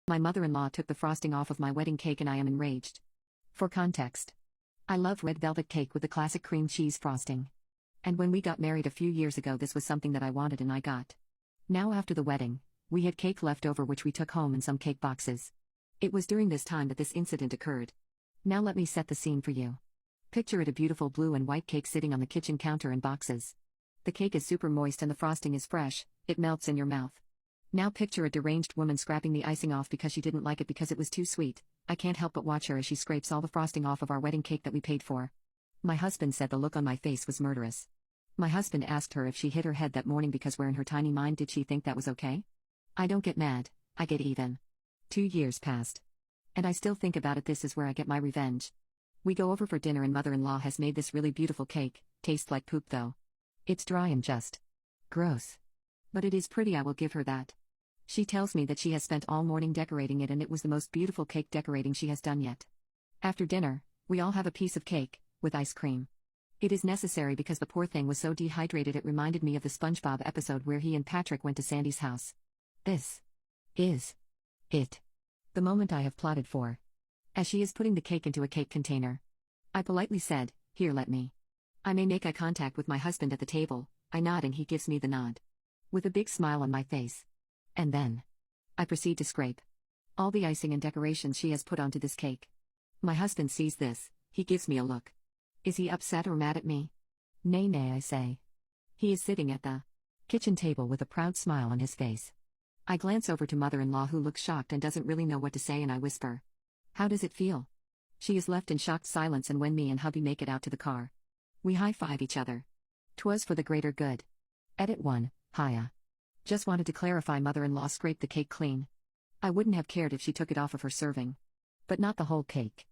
My mother-in-law took the frosting off of my wedding cake and I am enraged. For context, I love red velvet cake with the classic cream cheese frosting. And when we got married a few years ago, this was something that I wanted and I got. Now after the wedding, we had cake left over which we took home in some cake boxes. It was during this time that this incident occurred. Now let me set the scene for you. Picture it, a beautiful blue and white cake sitting on the kitchen counter in boxes. The cake is super moist and the frosting is fresh, it melts in your mouth. Now picture a deranged woman scraping the icing off because she didn't like it because it was too sweet. I can't help but watch her as she scrapes all the frosting off of our wedding cake that we paid for. My husband said the look on my face was murderous. My husband asked her if she hit her head that morning because where in her tiny mind did she think that was okay? I don't get mad, I get even. 2 years passed. And I still think about it. This is where I get my revenge. We go over for dinner and mother-in-law has made this really beautiful cake, tastes like poop though. It's dry and just gross. But it is pretty, I will give her that. She tells me that she has spent all morning decorating it and it was the most beautiful cake decorating she has done yet. After dinner, we all have a piece of cake, with ice cream. It is necessary because the poor thing was so dehydrated it reminded me of the SpongeBob episode where he and Patrick went to Sandy's house. This is it. The moment I have plotted for. As she is putting the cake into a cake container. I politely said, "Here, let me." I may make eye contact with my husband at the table, I nod and he gives me the nod. With a big smile on my face. And then I proceed to scrape all the icing and decorations she has put onto this cake. My husband sees this, he gives me a look. Is he upset or mad at me? Nay, I say. He is sitting at the kitchen table with a proud smile on his face. I glance over to mother-in-law who looks shocked and doesn't really know what to say and I whisper, "How does it feel?" She is left in shocked silence and when me and hubby make it out to the car, we high-five each other. 'Twas for the greater good. Edit 1, Hiya. Just wanted to clarify, mother-in-law scraped the cake clean. I wouldn't have cared if she took it off of her serving. But not the whole cake.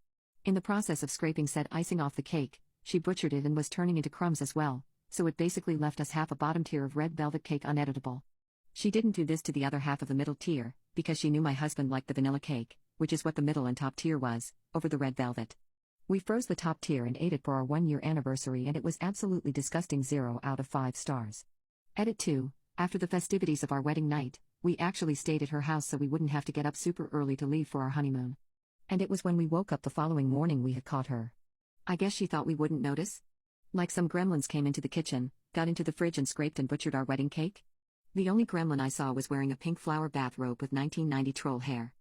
In the process of scraping said icing off the cake, she butchered it and was turning into crumbs as well, so it basically left us half a bottom tier of red velvet cake uneditable. She didn't do this to the other half of the middle tier, because she knew my husband liked the vanilla cake, which is what the middle and top tier was, over the red velvet. We froze the top tier and ate it for our 1-year anniversary and it was absolutely disgusting, 0 out of 5 stars. Edit 2. After the festivities of our wedding night, we actually stayed at her house so we wouldn't have to get up super early to leave for our honeymoon. And it was when we woke up the following morning we had caught her. I guess she thought we wouldn't notice? Like some gremlins came into the kitchen, got into the fridge and scraped and butchered our wedding cake? The only gremlin I saw was wearing a pink flower bathrobe with 1990 troll hair.